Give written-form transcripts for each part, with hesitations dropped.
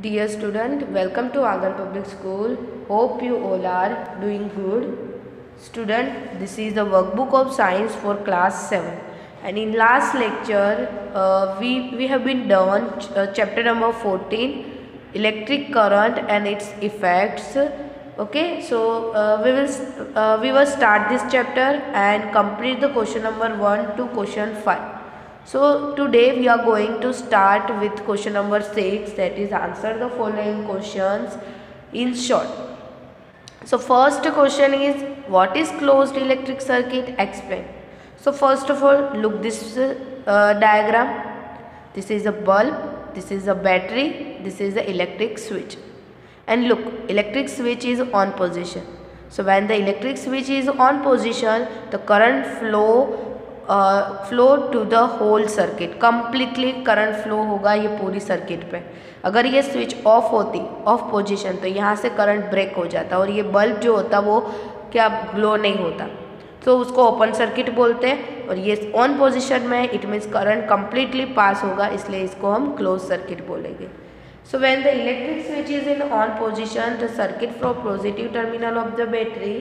Dear student, welcome to Angan Public School. Hope you all are doing good. Student, this is the workbook of science for class 7. And in last lecture, we have been done chapter number 14, electric current and its effects. Okay, so we will start this chapter and complete the question number 1 to question 5. So today we are going to start with question number 6, that is answer the following questions in short. So first question is, what is closed electric circuit? Explain. So first of all, look this diagram. This is a bulb, this is a battery, this is the electric switch. And look, electric switch is on position. So when the electric switch is on position, the current flow to the whole circuit, completely current flow होगा ये पूरी circuit पे. अगर ये switch off होती, off position, तो यहाँ से करंट ब्रेक हो जाता और ये बल्ब जो होता वो क्या ग्लो नहीं होता. तो उसको ओपन सर्किट बोलते हैं. और ये ऑन पोजीशन में, इट मीन्स करंट कम्प्लीटली पास होगा, इसलिए इसको हम क्लोज सर्किट बोलेंगे. So when the electric switch is in on position, the circuit from positive terminal of the battery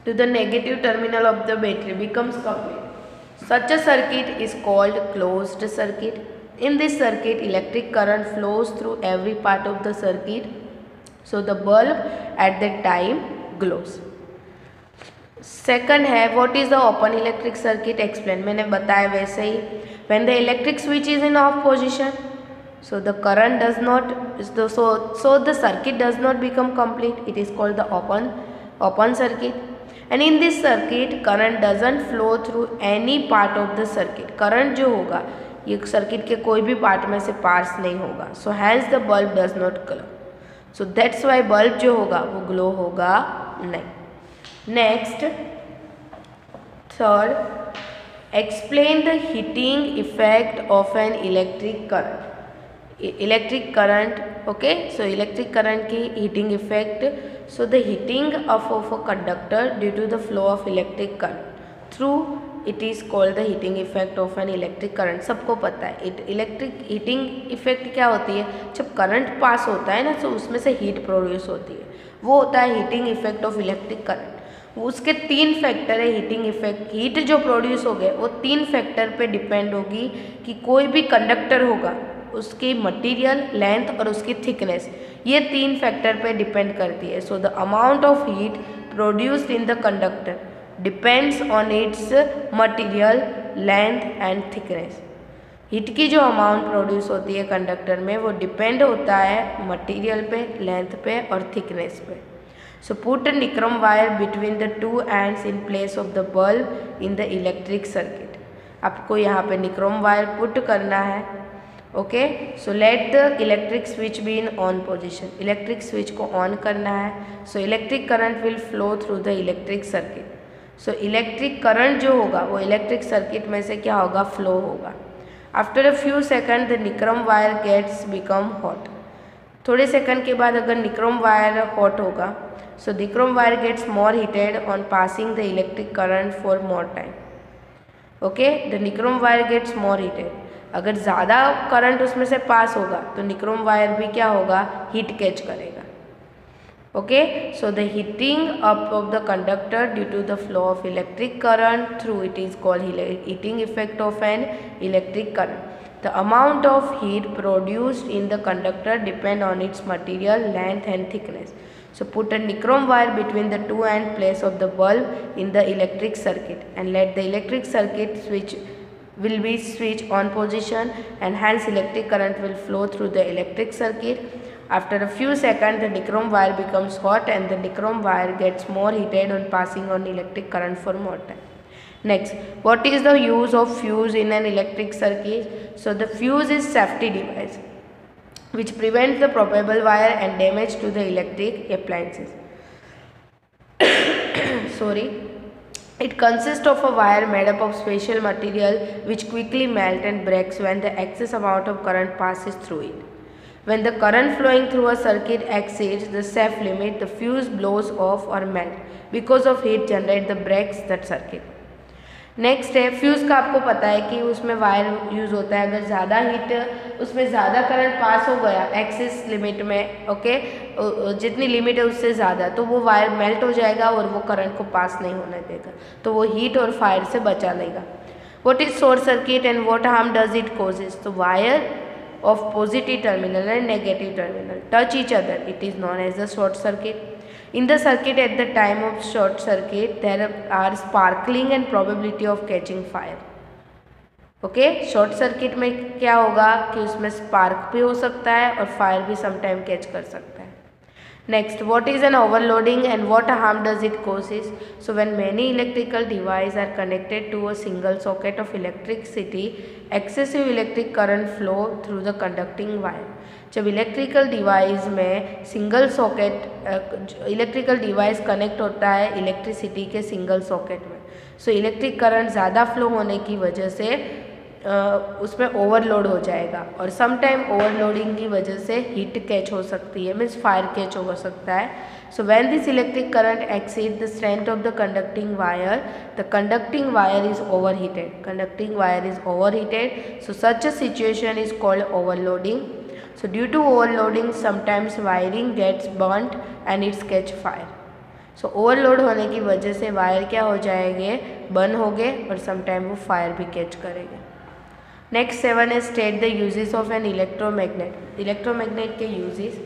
to the negative terminal of the battery becomes complete. Such a circuit is called closed circuit. In this circuit, electric current flows through every part of the circuit, so the bulb at that time glows. Second है, what is the open electric circuit? Explain. मैंने बताया वैसे ही. When the electric switch is in off position, so the current does not, so the circuit does not become complete. It is called the open circuit. And in this circuit, current doesn't flow through any part of the circuit. Current जो होगा ये circuit के कोई भी part में से पास नहीं होगा. So hence the bulb does not glow. So that's why bulb जो होगा वो ग्लो होगा नहीं. Next, third, explain the heating effect of an electric current. Electric current, okay. So electric current की heating effect. So the heating of a conductor due to the flow of electric current through it is called the heating effect of an electric current. सबको पता है electric heating effect क्या होती है. जब current pass होता है ना, तो उसमें से हीट प्रोड्यूस होती है, वो होता है heating effect of electric current. उसके 3 फैक्टर है हीटिंग इफेक्ट. हीट जो प्रोड्यूस हो गए वो 3 फैक्टर पे डिपेंड होगी कि कोई भी कंडक्टर होगा, उसकी मटेरियल, लेंथ और उसकी थिकनेस, ये 3 फैक्टर पे डिपेंड करती है. So the amount of heat produced in the conductor depends on it's material, length and thickness. Heat की जो अमाउंट प्रोड्यूस होती है कंडक्टर में वो डिपेंड होता है मटेरियल पे, लेंथ पे और थिकनेस पे. So put nichrome wire between the 2 ends in place of the bulb in the electric circuit. आपको यहाँ पे निक्रम वायर पुट करना है. Okay. So let the electric switch be in on position. Electric switch को on करना है. So electric current will flow through the electric circuit. So electric current जो होगा वो इलेक्ट्रिक सर्किट में से क्या होगा, फ्लो होगा. After a few second the nichrome wire gets become hot. थोड़े सेकंड के बाद अगर निक्रम वायर हॉट होगा, so nichrome wire gets more heated on passing the electric current for more time. Okay. The nichrome wire gets more heated. अगर ज़्यादा current उसमें से पास होगा तो निक्रोम वायर भी क्या होगा, हीट कैच करेगा. Okay. So the heating up of the conductor due to the flow of electric current through it is called heating effect of an electric current. The amount of heat produced in the conductor depend on its material, length and thickness. So put a nichrome wire between the 2 and place of the bulb in the electric circuit and let the electric circuit switch will be switched on position, and hence electric current will flow through the electric circuit. After a few seconds, the nichrome wire becomes hot and the nichrome wire gets more heated on passing on electric current for more time. Next, what is the use of fuse in an electric circuit? So the fuse is safety device which prevents the probable wire and damage to the electric appliances. Sorry. It consists of a wire made up of special material which quickly melt and breaks when the excess amount of current passes through it. When the current flowing through a circuit exceeds the safe limit, the fuse blows off or melt. Because of heat generated, the breaks that circuit. Next है fuse का, आपको पता है कि उसमें wire use होता है, अगर ज़्यादा हीट उसमें ज़्यादा करंट पास हो गया एक्सिस लिमिट में, ओके, जितनी लिमिट है उससे ज़्यादा, तो वो वायर मेल्ट हो जाएगा और वो करंट को पास नहीं होने देगा, तो वो हीट और फायर से बचा लेगा। What is short circuit and what harm does it causes? तो wire of positive terminal and negative terminal touch each other, it is known as a short circuit. In the circuit, at the time of short circuit, there are sparkling and probability of catching fire. Okay, short circuit में क्या होगा कि उसमें spark भी हो सकता है और फायर भी समटाइम कैच कर सकता है। Next, what is an overloading and what harm does it causes? So when many electrical devices are connected to a single socket of electricity, excessive electric current flow through the conducting wire. जब electrical device में single socket electrical device connect होता है electricity के single socket में, सो electric current ज़्यादा flow होने की वजह से उसमें ओवरलोड हो जाएगा और सम टाइम ओवरलोडिंग की वजह से हीट कैच हो सकती है, मीन्स फायर कैच हो सकता है। So when this electric current exceed the strength of the conducting wire, the conducting wire is overheated, conducting wire is overheated, so such a situation is called overloading. So due to overloading sometimes wiring gets burned and its catch fire. So overload होने की वजह से wire क्या हो जाएंगे, burn हो गए और समटाइम वो फायर भी कैच करेंगे। नेक्स्ट 7 है state the uses of an electromagnet. Electromagnet के uses,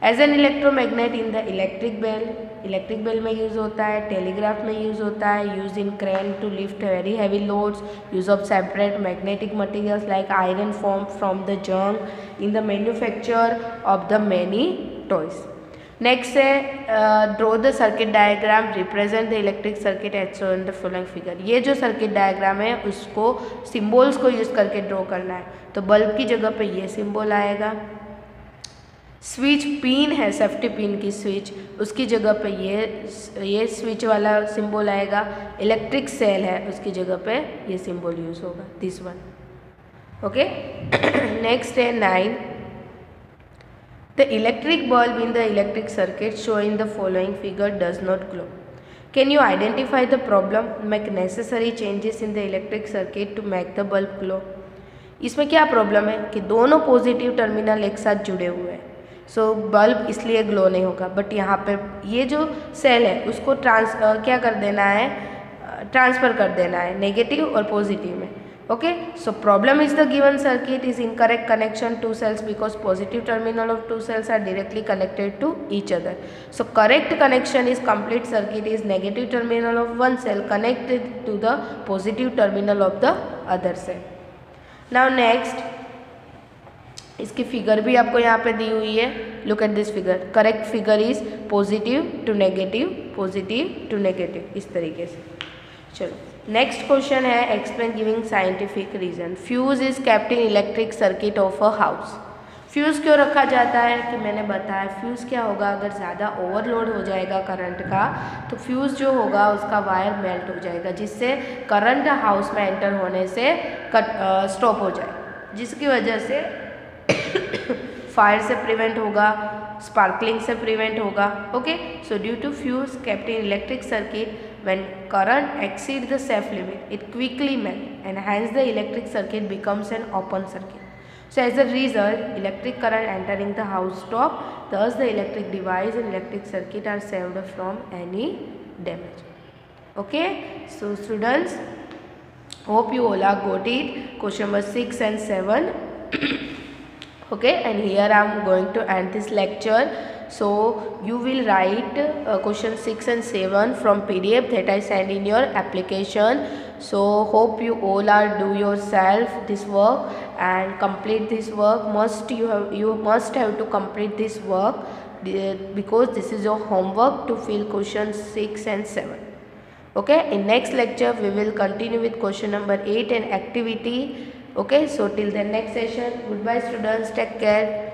as an electromagnet in the electric bell में यूज़ होता है, टेलीग्राफ में यूज़ होता है, use in crane to lift very heavy loads, use of separate magnetic materials like iron form from the junk in the manufacture of the many toys. Next है draw the circuit diagram represent the electric circuit as shown in the following figure. ये जो circuit diagram है उसको symbols को use करके draw करना है। तो बल्ब की जगह पे ये सिंबल आएगा, स्विच पिन है सेफ्टी पिन की स्विच, उसकी जगह पे ये स्विच वाला सिंबल आएगा, इलेक्ट्रिक सेल है उसकी जगह पे ये सिंबल यूज़ होगा, दिस वन, ओके। नेक्स्ट है 9, the electric bulb in the electric circuit shown in the following figure does not glow. Can you identify the problem? Make necessary changes in the electric circuit to make the bulb glow. इसमें क्या problem है कि दोनों positive terminal एक साथ जुड़े हुए हैं, सो बल्ब इसलिए ग्लो नहीं होगा। बट यहाँ पर ये जो सेल है उसको क्या कर देना है, ट्रांसफ़र कर देना है नेगेटिव और पॉजिटिव में, okay. So problem is the given circuit is incorrect connection two cells because positive terminal of two cells are directly connected to each other. So correct connection is complete circuit is negative terminal of one cell connected to the positive terminal of the other cell. Now next, इसकी figure भी आपको यहाँ पे दी हुई है, look at this figure. Correct figure is positive to negative, इस तरीके से। चलो नेक्स्ट क्वेश्चन है explain giving scientific reason. Fuse is kept in electric circuit of a house. Fuse क्यों रखा जाता है कि मैंने बताया फ्यूज़ क्या होगा, अगर ज़्यादा ओवरलोड हो जाएगा करंट का तो फ्यूज़ जो होगा उसका वायर मेल्ट हो जाएगा, जिससे करंट हाउस में एंटर होने से स्टॉप हो जाए, जिसकी वजह से फायर से प्रिवेंट होगा, स्पार्कलिंग से प्रिवेंट होगा, okay. So due to fuse kept in electric circuit when current exceeds the safe limit it quickly melts and hence the electric circuit becomes an open circuit. So as a result electric current entering the house stop, thus the electric device and electric circuit are saved from any damage. Okay, so students, hope you all are got it. Question number 6 and 7. Okay, and here I am going to end this lecture. So you will write question 6 and 7 from PDF that I send in your application. So hope you all are do yourself this work and complete this work. You must have to complete this work because this is your homework to fill question 6 and 7. Okay, in next lecture we will continue with question number 8 and activity. Okay, so till the next session, goodbye students, take care.